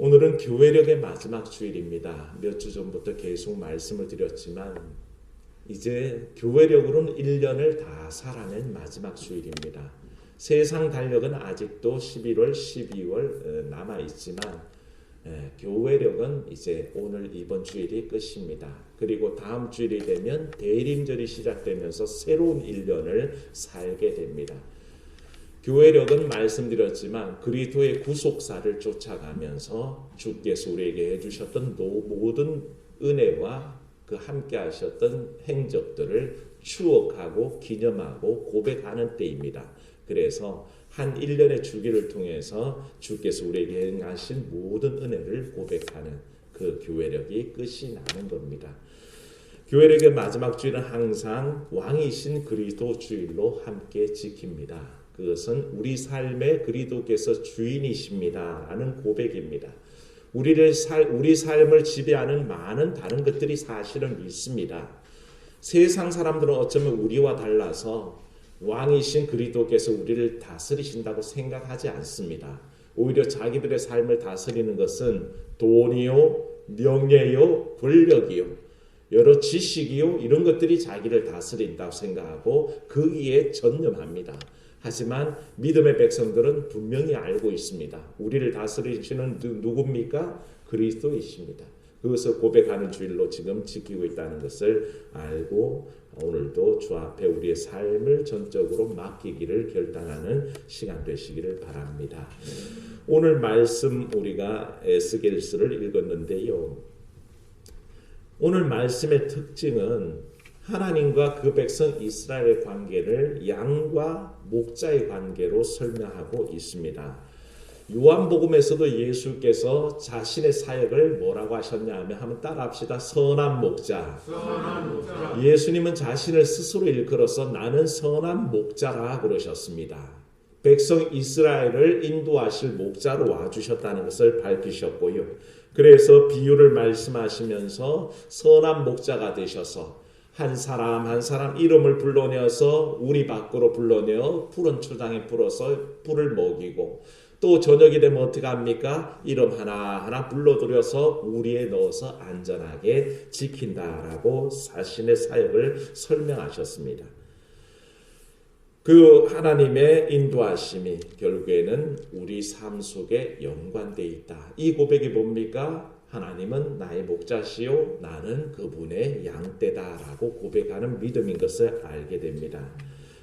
오늘은 교회력의 마지막 주일입니다. 몇 주 전부터 계속 말씀을 드렸지만 이제 교회력으로는 1년을 다 살아낸 마지막 주일입니다. 세상 달력은 아직도 11월, 12월 남아있지만 교회력은 이제 오늘 이번 주일이 끝입니다. 그리고 다음 주일이 되면 대림절이 시작되면서 새로운 1년을 살게 됩니다. 교회력은 말씀드렸지만 그리스도의 구속사를 쫓아가면서 주께서 우리에게 해주셨던 모든 은혜와 그 함께 하셨던 행적들을 추억하고 기념하고 고백하는 때입니다. 그래서 한 1년의 주기를 통해서 주께서 우리에게 행하신 모든 은혜를 고백하는 그 교회력이 끝이 나는 겁니다. 교회력의 마지막 주일은 항상 왕이신 그리스도 주일로 함께 지킵니다. 그것은 우리 삶의 그리스도께서 주인이십니다 라는 고백입니다. 우리 삶을 지배하는 많은 다른 것들이 사실은 있습니다. 세상 사람들은 어쩌면 우리와 달라서 왕이신 그리스도께서 우리를 다스리신다고 생각하지 않습니다. 오히려 자기들의 삶을 다스리는 것은 돈이요, 명예요, 권력이요, 여러 지식이요, 이런 것들이 자기를 다스린다고 생각하고 거기에 전념합니다. 하지만 믿음의 백성들은 분명히 알고 있습니다. 우리를 다스리시는 누굽니까? 그리스도이십니다. 그것을 고백하는 주일로 지금 지키고 있다는 것을 알고 오늘도 주 앞에 우리의 삶을 전적으로 맡기기를 결단하는 시간 되시기를 바랍니다. 오늘 말씀 우리가 에스겔서를 읽었는데요. 오늘 말씀의 특징은 하나님과 그 백성 이스라엘의 관계를 양과 목자의 관계로 설명하고 있습니다. 요한복음에서도 예수께서 자신의 사역을 뭐라고 하셨냐 하면 한번 따라합시다. 선한 목자. 예수님은 자신을 스스로 일컬어서 나는 선한 목자라 그러셨습니다. 백성 이스라엘을 인도하실 목자로 와주셨다는 것을 밝히셨고요. 그래서 비유를 말씀하시면서 선한 목자가 되셔서 한 사람 한 사람 이름을 불러내어서 우리 밖으로 불러내어 푸른 초장에 풀어서 풀을 먹이고 또 저녁이 되면 어떻게 합니까? 이름 하나하나 불러들여서 우리에 넣어서 안전하게 지킨다라고 자신의 사역을 설명하셨습니다. 그 하나님의 인도하심이 결국에는 우리 삶 속에 연관되어 있다. 이 고백이 뭡니까? 하나님은 나의 목자시요 나는 그분의 양떼다라고 고백하는 믿음인 것을 알게 됩니다.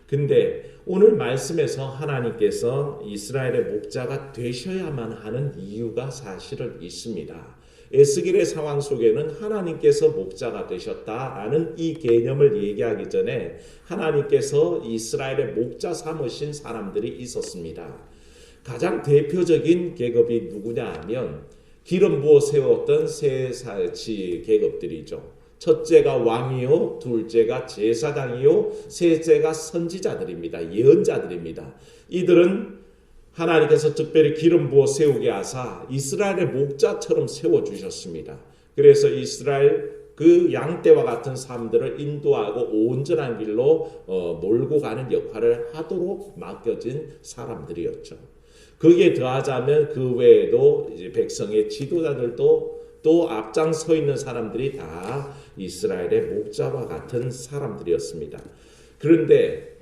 근데 오늘 말씀에서 하나님께서 이스라엘의 목자가 되셔야만 하는 이유가 사실은 있습니다. 에스겔의 상황 속에는 하나님께서 목자가 되셨다라는 이 개념을 얘기하기 전에 하나님께서 이스라엘의 목자 삼으신 사람들이 있었습니다. 가장 대표적인 계급이 누구냐 하면 기름 부어 세웠던 세 계급들이죠. 첫째가 왕이요, 둘째가 제사장이요, 셋째가 선지자들입니다. 예언자들입니다. 이들은 하나님께서 특별히 기름 부어 세우게 하사 이스라엘의 목자처럼 세워주셨습니다. 그래서 이스라엘 그 양떼와 같은 사람들을 인도하고 온전한 길로 몰고 가는 역할을 하도록 맡겨진 사람들이었죠. 거기에 더하자면 그 외에도 이제 백성의 지도자들도 또 앞장서 있는 사람들이 다 이스라엘의 목자와 같은 사람들이었습니다. 그런데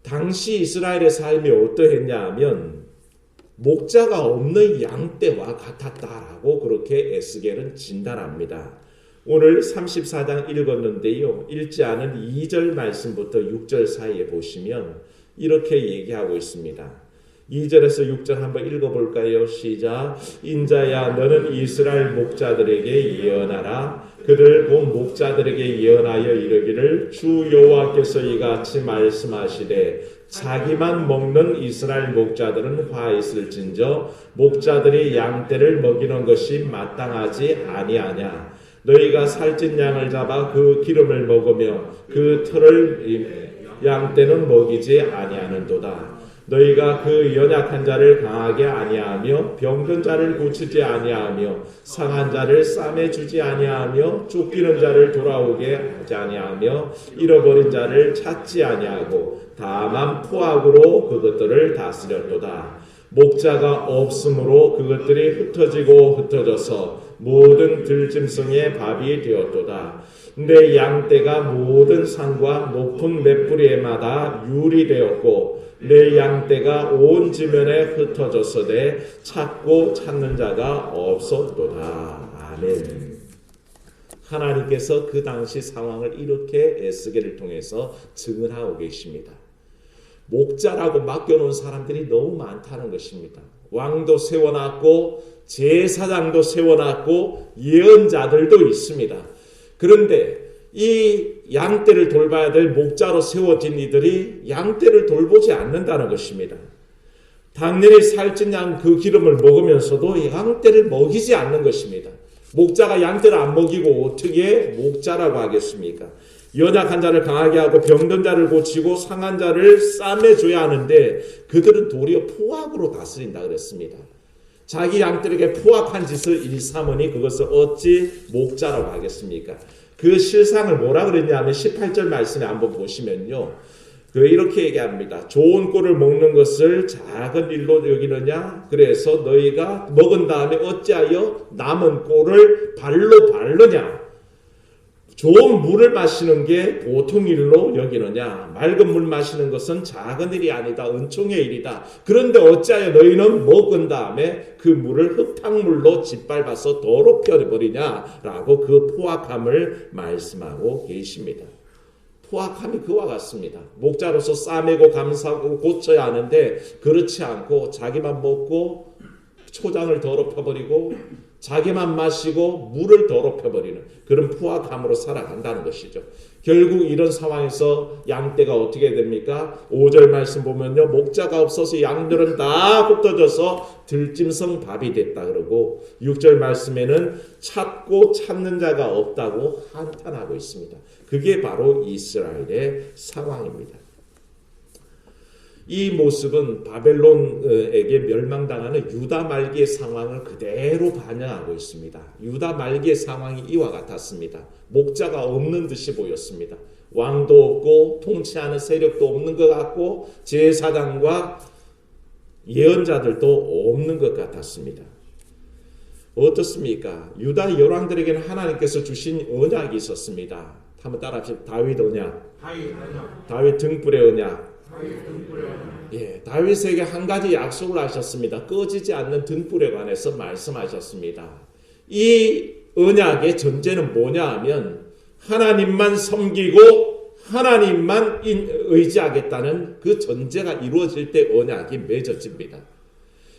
당시 이스라엘의 삶이 어떠했냐 하면 목자가 없는 양떼와 같았다라고 그렇게 에스겔은 진단합니다. 오늘 34장 읽었는데요. 읽지 않은 2절 말씀부터 6절 사이에 보시면 이렇게 얘기하고 있습니다. 2절에서 6절 한번 읽어볼까요? 시작. 인자야 너는 이스라엘 목자들에게 예언하라. 그들 곧 목자들에게 예언하여 이르기를 주 여호와께서 이같이 말씀하시되 자기만 먹는 이스라엘 목자들은 화 있을진저 목자들이 양떼를 먹이는 것이 마땅하지 아니하냐. 너희가 살찐 양을 잡아 그 기름을 먹으며 그 털을 양떼는 먹이지 아니하는도다. 너희가 그 연약한 자를 강하게 아니하며 병든 자를 고치지 아니하며 상한 자를 싸매 주지 아니하며 쫓기는 자를 돌아오게 하지 아니하며 잃어버린 자를 찾지 아니하고 다만 포악으로 그것들을 다스렸도다. 목자가 없으므로 그것들이 흩어져서 모든 들짐승의 밥이 되었도다. 내 양떼가 모든 산과 높은 맷뿌리에마다 율이 되었고 내 양떼가 온 지면에 흩어졌으되 찾고 찾는 자가 없었도다. 아멘. 하나님께서 그 당시 상황을 이렇게 에스겔을 통해서 증언하고 계십니다. 목자라고 맡겨놓은 사람들이 너무 많다는 것입니다. 왕도 세워놨고 제사장도 세워놨고 예언자들도 있습니다. 그런데 이 양떼를 돌봐야 될 목자로 세워진 이들이 양떼를 돌보지 않는다는 것입니다. 당연히 살찐 양 그 기름을 먹으면서도 양떼를 먹이지 않는 것입니다. 목자가 양떼를 안 먹이고 어떻게 목자라고 하겠습니까? 연약한 자를 강하게 하고 병든 자를 고치고 상한 자를 싸매줘야 하는데 그들은 도리어 포악으로 다스린다 그랬습니다. 자기 양들에게 포악한 짓을 일삼으니 그것을 어찌 목자라고 하겠습니까? 그 실상을 뭐라 그랬냐면 18절 말씀에 한번 보시면요. 이렇게 얘기합니다. 좋은 꼴을 먹는 것을 작은 일로 여기느냐? 그래서 너희가 먹은 다음에 어찌하여 남은 꼴을 발로 밟느냐? 좋은 물을 마시는 게 보통 일로 여기느냐? 맑은 물 마시는 것은 작은 일이 아니다. 은총의 일이다. 그런데 어찌하여 너희는 먹은 다음에 그 물을 흙탕물로 짓밟아서 더럽혀 버리냐라고 그 포악함을 말씀하고 계십니다. 포악함이 그와 같습니다. 목자로서 싸매고 감싸고 고쳐야 하는데 그렇지 않고 자기만 먹고 초장을 더럽혀버리고 자기만 마시고 물을 더럽혀버리는 그런 포악함으로 살아간다는 것이죠. 결국 이런 상황에서 양떼가 어떻게 됩니까? 5절 말씀 보면요. 목자가 없어서 양들은 다 흩어져서 들짐승 밥이 됐다 그러고 6절 말씀에는 찾고 찾는 자가 없다고 한탄하고 있습니다. 그게 바로 이스라엘의 상황입니다. 이 모습은 바벨론에게 멸망당하는 유다 말기의 상황을 그대로 반영하고 있습니다. 유다 말기의 상황이 이와 같았습니다. 목자가 없는 듯이 보였습니다. 왕도 없고 통치하는 세력도 없는 것 같고 제사장과 예언자들도 없는 것 같았습니다. 어떻습니까? 유다 열왕들에게는 하나님께서 주신 언약이 있었습니다. 한번 따라합시다. 다윗 언약. 다윗 등불의 언약. 예, 다윗에게 한 가지 약속을 하셨습니다. 꺼지지 않는 등불에 관해서 말씀하셨습니다. 이 언약의 전제는 뭐냐 하면 하나님만 섬기고 하나님만 의지하겠다는 그 전제가 이루어질 때 언약이 맺어집니다.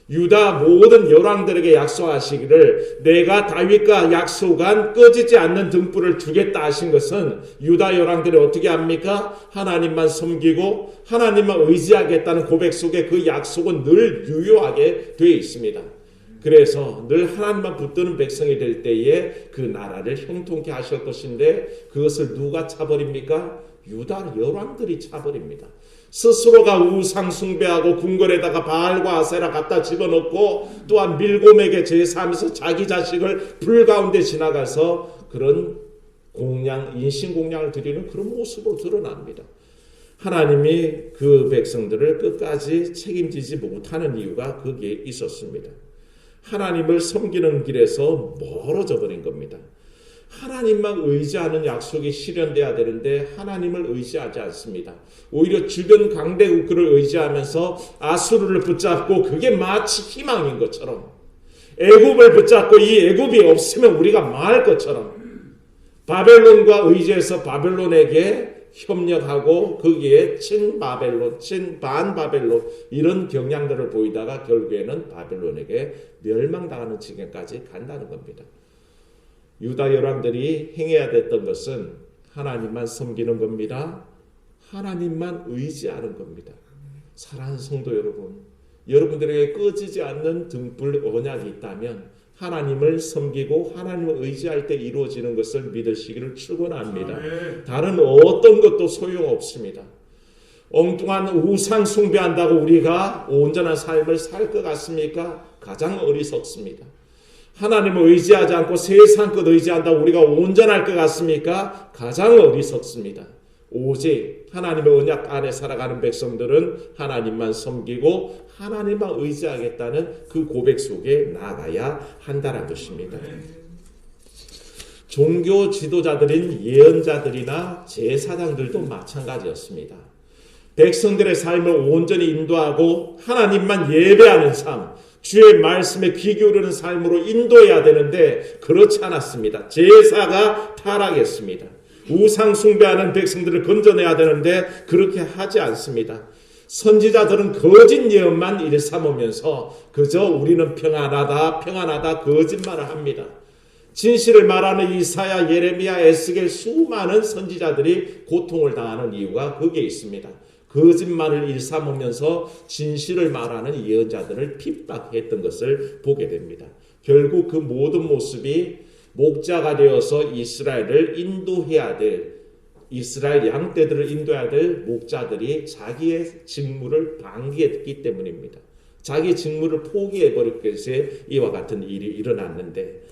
유다 모든 열왕들에게 약속하시기를 내가 다윗과 약속한 꺼지지 않는 등불을 주겠다 하신 것은 유다 열왕들이 어떻게 합니까? 하나님만 섬기고 하나님만 의지하겠다는 고백 속에 그 약속은 늘 유효하게 되어 있습니다. 그래서 늘 하나님만 붙드는 백성이 될 때에 그 나라를 형통케 하실 것인데 그것을 누가 차버립니까? 유다 열왕들이 차버립니다. 스스로가 우상 숭배하고 궁궐에다가 바알과 아세라 갖다 집어넣고 또한 밀곰에게 제사하면서 자기 자식을 불 가운데 지나가서 그런 인신공양을 드리는 그런 모습으로 드러납니다. 하나님이 그 백성들을 끝까지 책임지지 못하는 이유가 거기에 있었습니다. 하나님을 섬기는 길에서 멀어져 버린 겁니다. 하나님만 의지하는 약속이 실현돼야 되는데 하나님을 의지하지 않습니다. 오히려 주변 강대국들을 의지하면서 아수르를 붙잡고 그게 마치 희망인 것처럼 애굽을 붙잡고 이 애굽이 없으면 우리가 망할 것처럼 바벨론과 의지해서 바벨론에게 협력하고 거기에 친바벨론, 친반바벨론 이런 경향들을 보이다가 결국에는 바벨론에게 멸망당하는 지경까지 간다는 겁니다. 유다 열왕들이 행해야 됐던 것은 하나님만 섬기는 겁니다. 하나님만 의지하는 겁니다. 사랑하는 성도 여러분, 여러분들에게 꺼지지 않는 등불 언약이 있다면 하나님을 섬기고 하나님을 의지할 때 이루어지는 것을 믿으시기를 축원합니다. 다른 어떤 것도 소용없습니다. 엉뚱한 우상 숭배한다고 우리가 온전한 삶을 살 것 같습니까? 가장 어리석습니다. 하나님을 의지하지 않고 세상 것 의지한다고 우리가 온전할 것 같습니까? 가장 어리석습니다. 오직 하나님의 언약 안에 살아가는 백성들은 하나님만 섬기고 하나님만 의지하겠다는 그 고백 속에 나아가야 한다는 것입니다. 종교 지도자들인 예언자들이나 제사장들도 마찬가지였습니다. 백성들의 삶을 온전히 인도하고 하나님만 예배하는 삶, 주의 말씀에 귀 기울이는 삶으로 인도해야 되는데 그렇지 않았습니다. 제사가 타락했습니다. 우상 숭배하는 백성들을 건져내야 되는데 그렇게 하지 않습니다. 선지자들은 거짓 예언만 일삼으면서 그저 우리는 평안하다 평안하다 거짓말을 합니다. 진실을 말하는 이사야, 예레미야, 에스겔 수많은 선지자들이 고통을 당하는 이유가 거기에 있습니다. 거짓말을 일삼으면서 진실을 말하는 예언자들을 핍박했던 것을 보게 됩니다. 결국 그 모든 모습이 목자가 되어서 이스라엘을 인도해야 될, 이스라엘 양떼들을 인도해야 될 목자들이 자기의 직무를 방기했기 때문입니다. 자기 직무를 포기해버릴 것에 이와 같은 일이 일어났는데,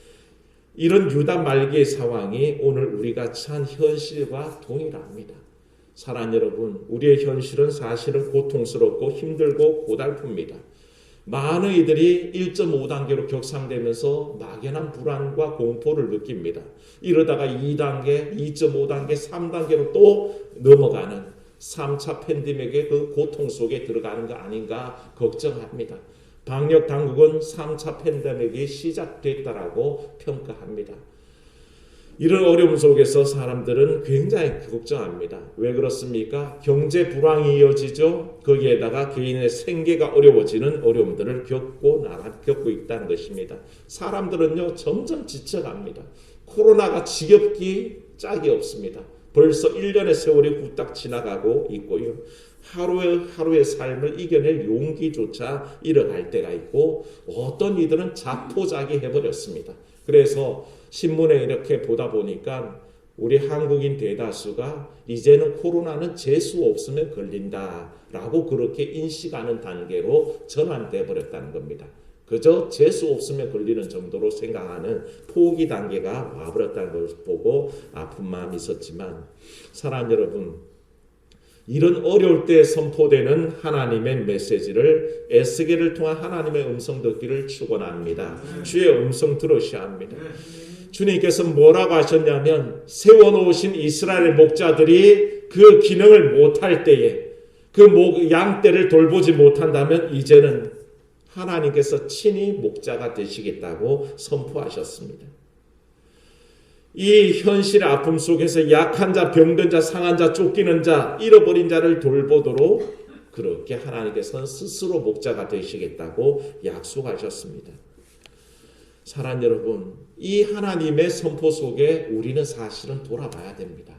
이런 유다 말기의 상황이 오늘 우리가 처한 현실과 동일합니다. 사랑 여러분, 우리의 현실은 사실은 고통스럽고 힘들고 고달픕니다. 많은 이들이 1.5단계로 격상되면서 막연한 불안과 공포를 느낍니다. 이러다가 2단계, 2.5단계, 3단계로 또 넘어가는 3차 팬데믹의 그 고통 속에 들어가는 거 아닌가 걱정합니다. 방역 당국은 3차 팬데믹이 시작됐다라고 평가합니다. 이런 어려움 속에서 사람들은 굉장히 걱정합니다. 왜 그렇습니까? 경제 불황이 이어지죠. 거기에다가 개인의 생계가 어려워지는 어려움들을 겪고 있다는 것입니다. 사람들은요 점점 지쳐갑니다. 코로나가 지겹기 짝이 없습니다. 벌써 1년의 세월이 후딱 지나가고 있고요. 하루의 삶을 이겨낼 용기조차 잃어갈 때가 있고 어떤 이들은 자포자기 해버렸습니다. 그래서 신문에 이렇게 보다 보니까 우리 한국인 대다수가 이제는 코로나는 재수 없으면 걸린다라고 그렇게 인식하는 단계로 전환돼 버렸다는 겁니다. 그저 재수 없으면 걸리는 정도로 생각하는 포기 단계가 와버렸다는 것을 보고 아픈 마음이 있었지만, 사랑 여러분, 이런 어려울 때 선포되는 하나님의 메시지를 에스겔을 통한 하나님의 음성 듣기를 축원합니다. 주의 음성 들으셔야 합니다. 주님께서 뭐라고 하셨냐면, 세워놓으신 이스라엘 목자들이 그 기능을 못할 때에 그 양떼를 돌보지 못한다면 이제는 하나님께서 친히 목자가 되시겠다고 선포하셨습니다. 이 현실의 아픔 속에서 약한 자, 병든 자, 상한 자, 쫓기는 자, 잃어버린 자를 돌보도록 그렇게 하나님께서는 스스로 목자가 되시겠다고 약속하셨습니다. 사랑 여러분, 이 하나님의 선포 속에 우리는 사실은 돌아봐야 됩니다.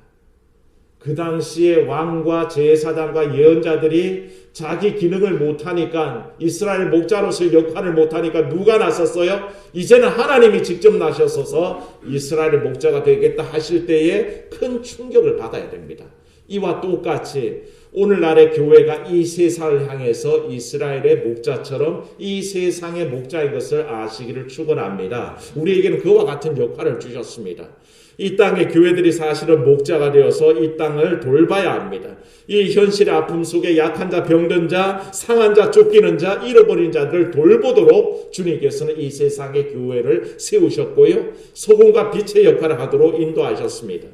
그 당시에 왕과 제사장과 예언자들이 자기 기능을 못하니까, 이스라엘 목자로서의 역할을 못하니까 누가 나섰어요? 이제는 하나님이 직접 나셔서 이스라엘의 목자가 되겠다 하실 때에 큰 충격을 받아야 됩니다. 이와 똑같이 오늘날의 교회가 이 세상을 향해서 이스라엘의 목자처럼 이 세상의 목자인 것을 아시기를 축원합니다. 우리에게는 그와 같은 역할을 주셨습니다. 이 땅의 교회들이 사실은 목자가 되어서 이 땅을 돌봐야 합니다. 이 현실의 아픔 속에 약한 자, 병든 자, 상한 자, 쫓기는 자, 잃어버린 자들을 돌보도록 주님께서는 이 세상의 교회를 세우셨고요, 소금과 빛의 역할을 하도록 인도하셨습니다.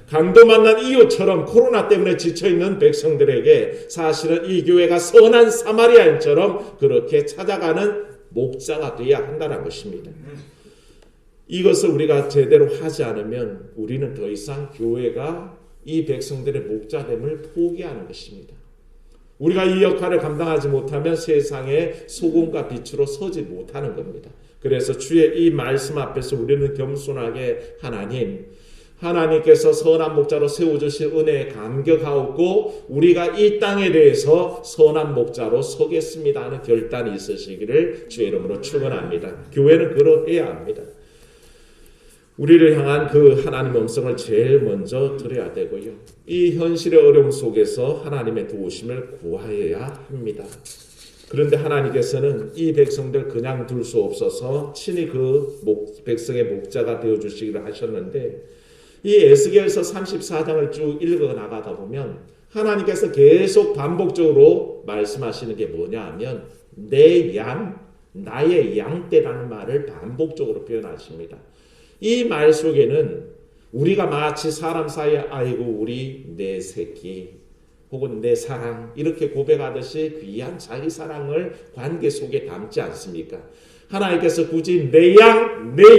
강도 만난 이웃처럼 코로나 때문에 지쳐있는 백성들에게 사실은 이 교회가 선한 사마리아인처럼 그렇게 찾아가는 목자가 되어야 한다는 것입니다. 이것을 우리가 제대로 하지 않으면 우리는 더 이상 교회가 이 백성들의 목자됨을 포기하는 것입니다. 우리가 이 역할을 감당하지 못하면 세상의 소금과 빛으로 서지 못하는 겁니다. 그래서 주의 이 말씀 앞에서 우리는 겸손하게 하나님께서 선한 목자로 세워주신 은혜에 감격하고 우리가 이 땅에 대해서 선한 목자로 서겠습니다 하는 결단이 있으시기를 주의 이름으로 축원합니다. 교회는 그러해야 합니다. 우리를 향한 그 하나님의 음성을 제일 먼저 들어야 되고요, 이 현실의 어려움 속에서 하나님의 도우심을 구하여야 합니다. 그런데 하나님께서는 이 백성들 그냥 둘 수 없어서 친히 그 백성의 목자가 되어주시기를 하셨는데, 이 에스겔서 34장을 쭉 읽어 나가다 보면 하나님께서 계속 반복적으로 말씀하시는 게 뭐냐 하면 내 양, 나의 양떼라는 말을 반복적으로 표현하십니다. 이 말 속에는 우리가 마치 사람 사이에 아이고 우리 내 새끼 혹은 내 사랑 이렇게 고백하듯이 귀한 자기 사랑을 관계 속에 담지 않습니까? 하나님께서 굳이 내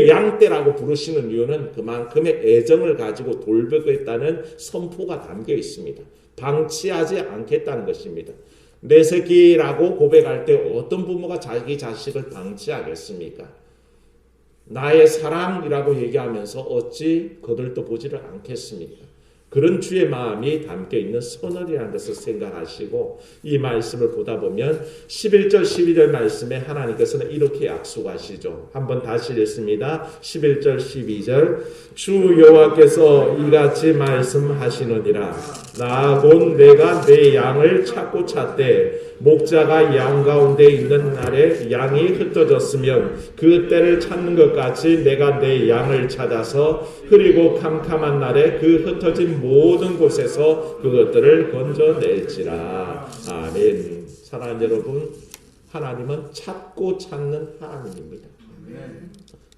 양떼라고 부르시는 이유는 그만큼의 애정을 가지고 돌보겠다는 선포가 담겨 있습니다. 방치하지 않겠다는 것입니다. 내 새끼라고 고백할 때 어떤 부모가 자기 자식을 방치하겠습니까? 나의 사랑이라고 얘기하면서 어찌 거들떠 보지를 않겠습니까? 그런 주의 마음이 담겨 있는 선언이라는 것을 생각하시고 이 말씀을 보다 보면 11절 12절 말씀에 하나님께서는 이렇게 약속하시죠. 한번 다시 읽습니다. 11절 12절 주 여호와께서 이같이 말씀하시느니라 나 곧 내가 내 양을 찾고 찾되 목자가 양 가운데 있는 날에 양이 흩어졌으면 그 때를 찾는 것 같이 내가 내 양을 찾아서 흐리고 캄캄한 날에 그 흩어진 모든 곳에서 그것들을 건져낼지라. 아멘. 사랑하는 여러분, 하나님은 찾고 찾는 하나님입니다.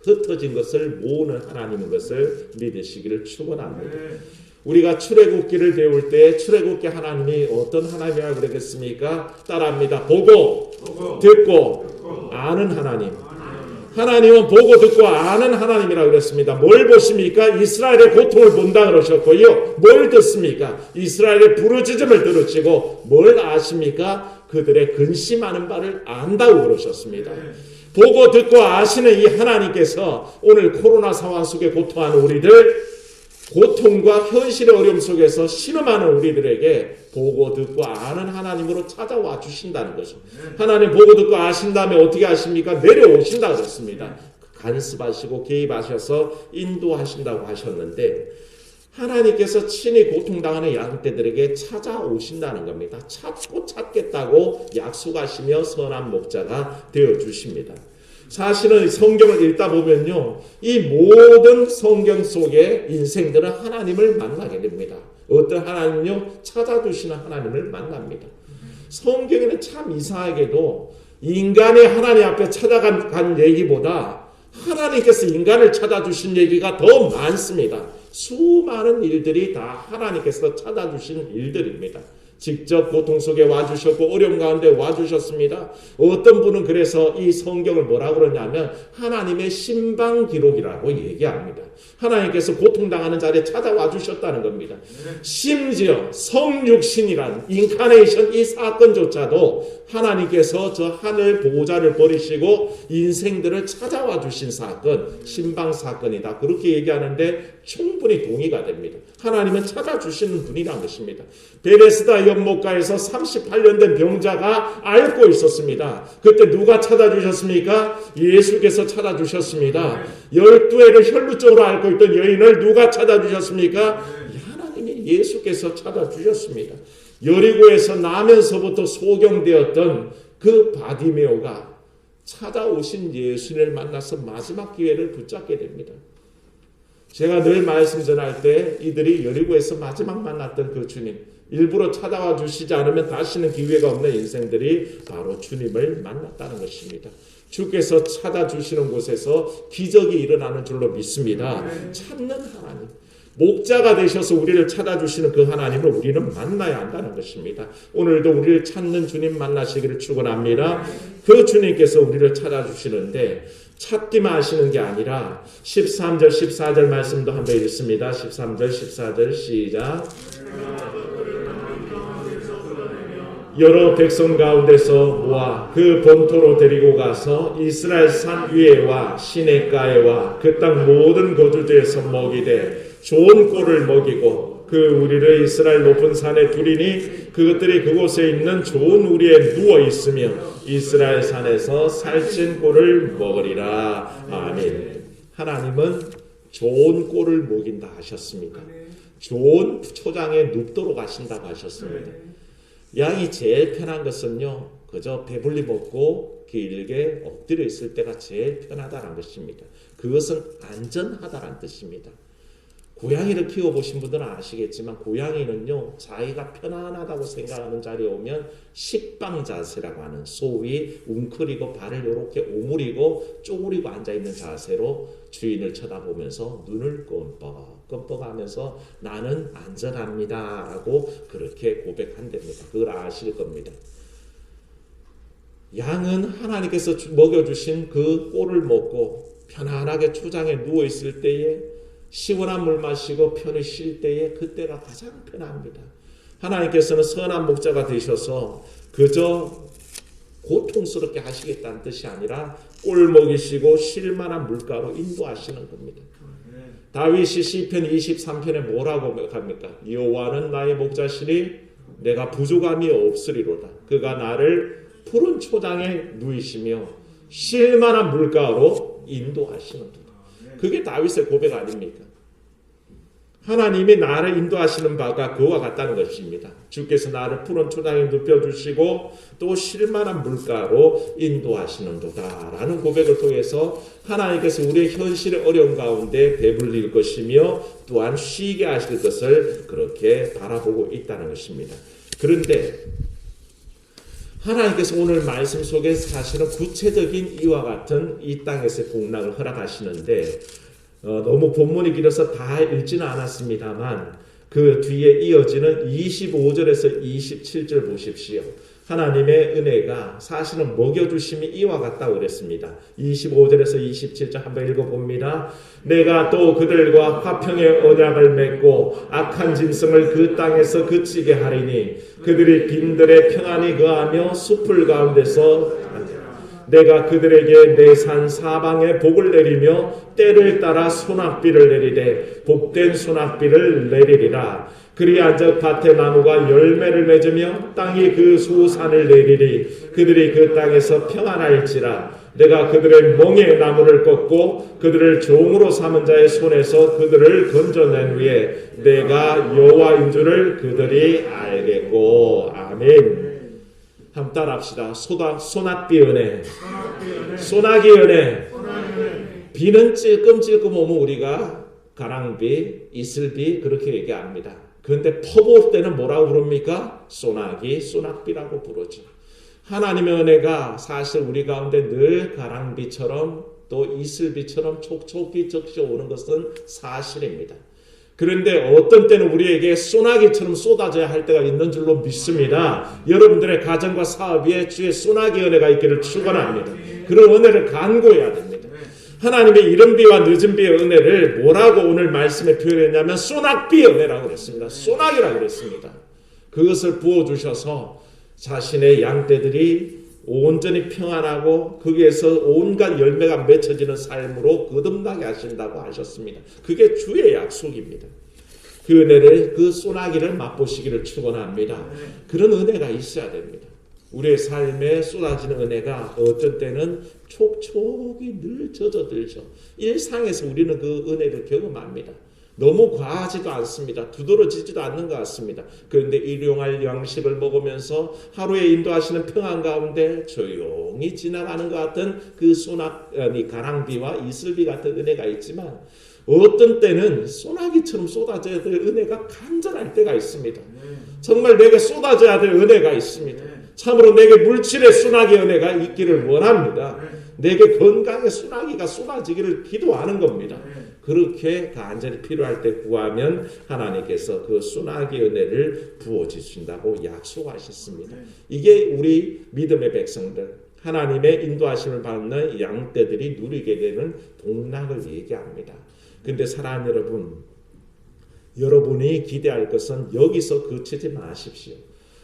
흩어진 것을 모으는 하나님인 것을 믿으시기를 축원합니다. 우리가 출애굽기를 배울 때 출애굽기 하나님이 어떤 하나님이라고 그러겠습니까? 따라합니다. 보고 듣고 아는 하나님. 하나님은 보고 듣고 아는 하나님이라고 그랬습니다. 뭘 보십니까? 이스라엘의 고통을 본다 그러셨고요. 뭘 듣습니까? 이스라엘의 부르짖음을 들으시고 뭘 아십니까? 그들의 근심하는 바를 안다고 그러셨습니다. 보고 듣고 아시는 이 하나님께서 오늘 코로나 상황 속에 고통하는 우리들 고통과 현실의 어려움 속에서 신음하는 우리들에게 보고 듣고 아는 하나님으로 찾아와 주신다는 것입니다. 하나님 보고 듣고 아신 다음에 어떻게 하십니까? 내려오신다고 그랬습니다. 간섭하시고 개입하셔서 인도하신다고 하셨는데 하나님께서 친히 고통당하는 양떼들에게 찾아오신다는 겁니다. 찾고 찾겠다고 약속하시며 선한 목자가 되어주십니다. 사실은 성경을 읽다 보면요, 이 모든 성경 속의 인생들은 하나님을 만나게 됩니다. 어떤 하나님은요, 찾아주시는 하나님을 만납니다. 성경에는 참 이상하게도 인간이 하나님 앞에 찾아간 얘기보다 하나님께서 인간을 찾아주신 얘기가 더 많습니다. 수많은 일들이 다 하나님께서 찾아주신 일들입니다. 직접 고통 속에 와주셨고 어려움 가운데 와주셨습니다. 어떤 분은 그래서 이 성경을 뭐라고 그러냐면 하나님의 신방 기록이라고 얘기합니다. 하나님께서 고통당하는 자리에 찾아와 주셨다는 겁니다. 심지어 성육신이란 인카네이션 이 사건조차도 하나님께서 저 하늘 보호자를 버리시고 인생들을 찾아와 주신 사건, 신방 사건이다. 그렇게 얘기하는데 충분히 동의가 됩니다. 하나님은 찾아주시는 분이라는 것입니다. 베레스다 연못가에서 38년 된 병자가 앓고 있었습니다. 그때 누가 찾아주셨습니까? 예수께서 찾아주셨습니다. 12해를 혈루증으로 앓고 있던 여인을 누가 찾아주셨습니까? 하나님이 예수께서 찾아주셨습니다. 여리고에서 나면서부터 소경되었던 그 바디메오가 찾아오신 예수를 만나서 마지막 기회를 붙잡게 됩니다. 제가 늘 말씀 전할 때 이들이 여리고에서 마지막 만났던 그 주님, 일부러 찾아와 주시지 않으면 다시는 기회가 없는 인생들이 바로 주님을 만났다는 것입니다. 주께서 찾아주시는 곳에서 기적이 일어나는 줄로 믿습니다. 찾는 하나님, 목자가 되셔서 우리를 찾아주시는 그 하나님을 우리는 만나야 한다는 것입니다. 오늘도 우리를 찾는 주님 만나시기를 축원합니다. 그 주님께서 우리를 찾아주시는데 찾기만 하시는 게 아니라 13절 14절 말씀도 한번 읽습니다. 13절 14절 시작. 여러 백성 가운데서 모아 그 본토로 데리고 가서 이스라엘 산 위에와 시내가에와 그 땅 모든 거주지에서 먹이되 좋은 꼴을 먹이고 그 우리를 이스라엘 높은 산에 두리니 그것들이 그곳에 있는 좋은 우리에 누워 있으며 이스라엘 산에서 살찐 꼴을 먹으리라. 아멘. 하나님은 좋은 꼴을 먹인다 하셨습니다. 좋은 초장에 눕도록 하신다고 하셨습니다. 양이 제일 편한 것은요, 그저 배불리 먹고 길게 엎드려 있을 때가 제일 편하다는 것입니다. 그것은 안전하다는 뜻입니다. 고양이를 키워보신 분들은 아시겠지만 고양이는요 자기가 편안하다고 생각하는 자리에 오면 식빵 자세라고 하는 소위 웅크리고 발을 이렇게 오므리고 쪼그리고 앉아있는 자세로 주인을 쳐다보면서 눈을 껌뻑하면서 나는 안전합니다 라고 그렇게 고백한답니다. 그걸 아실 겁니다. 양은 하나님께서 먹여주신 그 꼴을 먹고 편안하게 초장에 누워있을 때에 시원한 물 마시고 편히 쉴 때에 그때가 가장 편합니다. 하나님께서는 선한 목자가 되셔서 그저 고통스럽게 하시겠다는 뜻이 아니라 꼴 먹이시고 쉴만한 물가로 인도하시는 겁니다. 다윗이 시편 23편에 뭐라고 합니까? 여호와는 나의 목자시니 내가 부족함이 없으리로다. 그가 나를 푸른 초장에 누이시며 쉴만한 물가로 인도하시는도다. 그게 다윗의 고백 아닙니까? 하나님이 나를 인도하시는 바가 그와 같다는 것입니다. 주께서 나를 푸른 초장에 눕혀주시고 또 쉴만한 물가로 인도하시는도다 라는 고백을 통해서 하나님께서 우리의 현실의 어려움 가운데 배불릴 것이며 또한 쉬게 하실 것을 그렇게 바라보고 있다는 것입니다. 그런데 하나님께서 오늘 말씀 속에 사실은 구체적인 이와 같은 이 땅에서의 복락을 허락하시는데 너무 본문이 길어서 다 읽지는 않았습니다만 그 뒤에 이어지는 25절에서 27절 보십시오. 하나님의 은혜가 사실은 먹여주심이 이와 같다고 그랬습니다. 25절에서 27절 한번 읽어봅니다. 내가 또 그들과 화평의 언약을 맺고 악한 짐승을 그 땅에서 그치게 하리니 그들이 빈들에 평안히 거하며 숲을 가운데서 내가 그들에게 내 산 사방에 복을 내리며 때를 따라 소낙비를 내리되 복된 소낙비를 내리리라. 그리 앉아 밭의 나무가 열매를 맺으며 땅이 그 수산을 내리리. 그들이 그 땅에서 평안할지라. 내가 그들의 멍에 나무를 꺾고 그들을 종으로 삼은 자의 손에서 그들을 건져낸 후에 내가 여호와인 줄을 그들이 알겠고. 아멘. 한번 따라합시다. 소낙비 은혜. 소낙이 은혜. 비는 찔끔찔끔 오면 우리가 가랑비, 이슬비 그렇게 얘기합니다. 그런데 퍼부을 때는 뭐라고 부릅니까? 소낙비라고 부르죠. 하나님의 은혜가 사실 우리 가운데 늘 가랑비처럼 또 이슬비처럼 촉촉히 적셔오는 것은 사실입니다. 그런데 어떤 때는 우리에게 소나기처럼 쏟아져야 할 때가 있는 줄로 믿습니다. 여러분들의 가정과 사업 위에 주의 소나기 은혜가 있기를 축원합니다. 그런 은혜를 간구해야 됩니다. 하나님의 이른 비와 늦은 비의 은혜를 뭐라고 오늘 말씀에 표현했냐면 소낙비 은혜라고 그랬습니다. 소낙이라고 그랬습니다. 그것을 부어주셔서 자신의 양떼들이 온전히 평안하고 거기에서 온갖 열매가 맺혀지는 삶으로 거듭나게 하신다고 하셨습니다. 그게 주의 약속입니다. 그 은혜를, 그 소나기를 맛보시기를 축원합니다. 그런 은혜가 있어야 됩니다. 우리의 삶에 쏟아지는 은혜가 어떤 때는 촉촉이 늘 젖어들죠. 일상에서 우리는 그 은혜를 경험합니다. 너무 과하지도 않습니다. 두드러지지도 않는 것 같습니다. 그런데 일용할 양식을 먹으면서 하루에 인도하시는 평안 가운데 조용히 지나가는 것 같은 그 가랑비와 이슬비 같은 은혜가 있지만 어떤 때는 소나기처럼 쏟아져야 될 은혜가 간절할 때가 있습니다. 정말 내게 쏟아져야 될 은혜가 있습니다. 참으로 내게 물질의 소나기 은혜가 있기를 원합니다. 내게 건강의 소나기가 쏟아지기를 기도하는 겁니다. 그렇게 간절히 필요할 때 구하면 하나님께서 그 소나기 은혜를 부어주신다고 약속하셨습니다. 이게 우리 믿음의 백성들, 하나님의 인도하심을 받는 양떼들이 누리게 되는 복락을 얘기합니다. 그런데 사랑하는 여러분, 여러분이 기대할 것은 여기서 그치지 마십시오.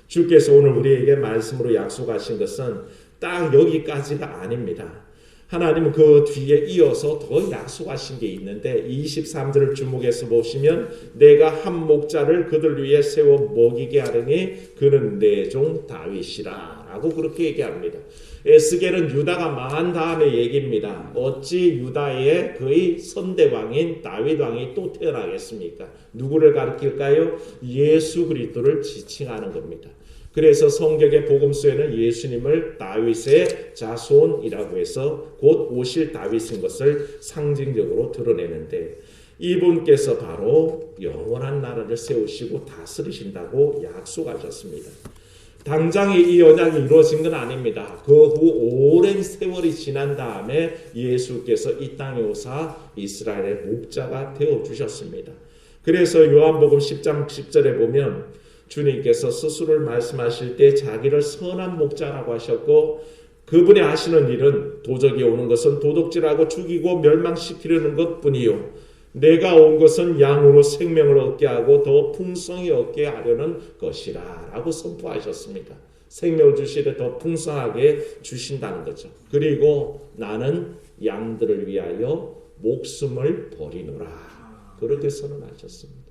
주께서 오늘 우리에게 말씀으로 약속하신 것은 딱 여기까지가 아닙니다. 하나님은 그 뒤에 이어서 더 약속하신 게 있는데 23절을 주목해서 보시면 내가 한 목자를 그들 위해 세워 먹이게 하려니 그는 내 종 다윗이라 라고 그렇게 얘기합니다. 에스겔은 유다가 망한 다음의 얘기입니다. 어찌 유다의 거의 선대왕인 다윗 왕이 또 태어나겠습니까? 누구를 가리킬까요? 예수 그리스도를 지칭하는 겁니다. 그래서 성경의 복음서에는 예수님을 다윗의 자손이라고 해서 곧 오실 다윗인 것을 상징적으로 드러내는데 이분께서 바로 영원한 나라를 세우시고 다스리신다고 약속하셨습니다. 당장에 이 언약이 이루어진 건 아닙니다. 그 후 오랜 세월이 지난 다음에 예수께서 이 땅에 오사 이스라엘의 목자가 되어주셨습니다. 그래서 요한복음 10장 10절에 보면 주님께서 스스로를 말씀하실 때 자기를 선한 목자라고 하셨고, 그분이 하시는 일은 도적이 오는 것은 도둑질하고 죽이고 멸망시키려는 것뿐이요, 내가 온 것은 양으로 생명을 얻게 하고 더 풍성히 얻게 하려는 것이라 라고 선포하셨습니다. 생명을 주시되 더 풍성하게 주신다는 거죠. 그리고 나는 양들을 위하여 목숨을 버리노라, 그렇게 선언하셨습니다.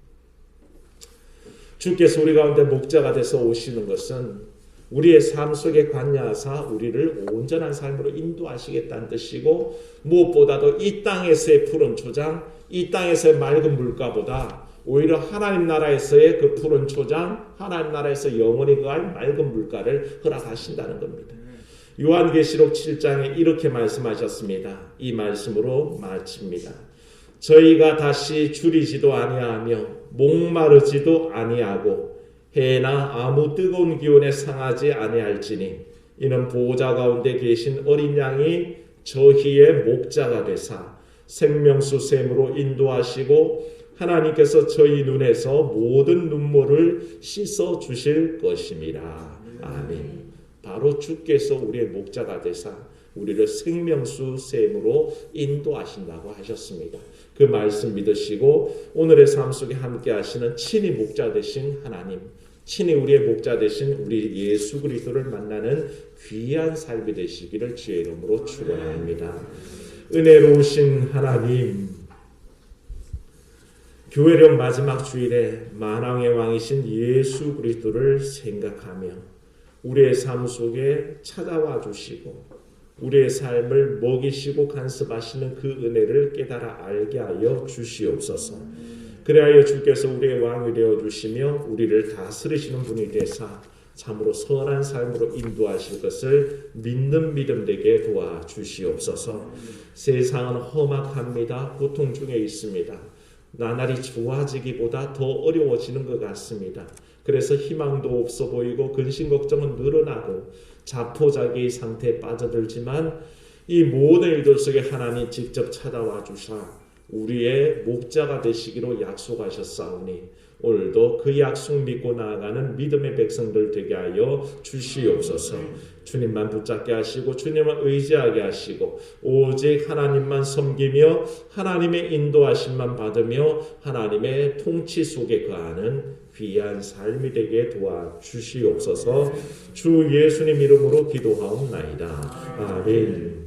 주께서 우리 가운데 목자가 돼서 오시는 것은 우리의 삶 속에 관여하사 우리를 온전한 삶으로 인도하시겠다는 뜻이고, 무엇보다도 이 땅에서의 푸른 초장, 이 땅에서의 맑은 물가보다 오히려 하나님 나라에서의 그 푸른 초장, 하나님 나라에서 영원히 거할 맑은 물가를 허락하신다는 겁니다. 요한계시록 7장에 이렇게 말씀하셨습니다. 이 말씀으로 마칩니다. 저희가 다시 줄이지도 아니하며 목마르지도 아니하고 해나 아무 뜨거운 기온에 상하지 아니할지니 이는 보호자 가운데 계신 어린 양이 저희의 목자가 되사 생명수 샘으로 인도하시고 하나님께서 저희 눈에서 모든 눈물을 씻어 주실 것입니다. 아멘. 바로 주께서 우리의 목자가 되사 우리를 생명수 샘으로 인도하신다고 하셨습니다. 그 말씀 믿으시고 오늘의 삶 속에 함께 하시는 친히 목자 되신 하나님, 친히 우리의 목자 되신 우리 예수 그리스도를 만나는 귀한 삶이 되시기를 주의 이름으로 축원합니다. 은혜로우신 하나님, 교회령 마지막 주일에 만왕의 왕이신 예수 그리스도를 생각하며 우리의 삶 속에 찾아와 주시고 우리의 삶을 먹이시고 간섭하시는 그 은혜를 깨달아 알게 하여 주시옵소서. 그래야 주께서 우리의 왕이 되어주시며 우리를 다스리시는 분이 되사 참으로 선한 삶으로 인도하실 것을 믿는 믿음 되게 도와주시옵소서. 세상은 험악합니다. 고통 중에 있습니다. 나날이 좋아지기보다 더 어려워지는 것 같습니다. 그래서 희망도 없어 보이고 근심 걱정은 늘어나고 자포자기의 상태에 빠져들지만 이 모든 일들 속에 하나님 직접 찾아와 주사 우리의 목자가 되시기로 약속하셨사오니 오늘도 그 약속 믿고 나아가는 믿음의 백성들 되게 하여 주시옵소서. 주님만 붙잡게 하시고 주님을 의지하게 하시고 오직 하나님만 섬기며 하나님의 인도하심만 받으며 하나님의 통치 속에 거하는 귀한 삶이 되게 도와주시옵소서. 주 예수님 이름으로 기도하옵나이다. 아멘.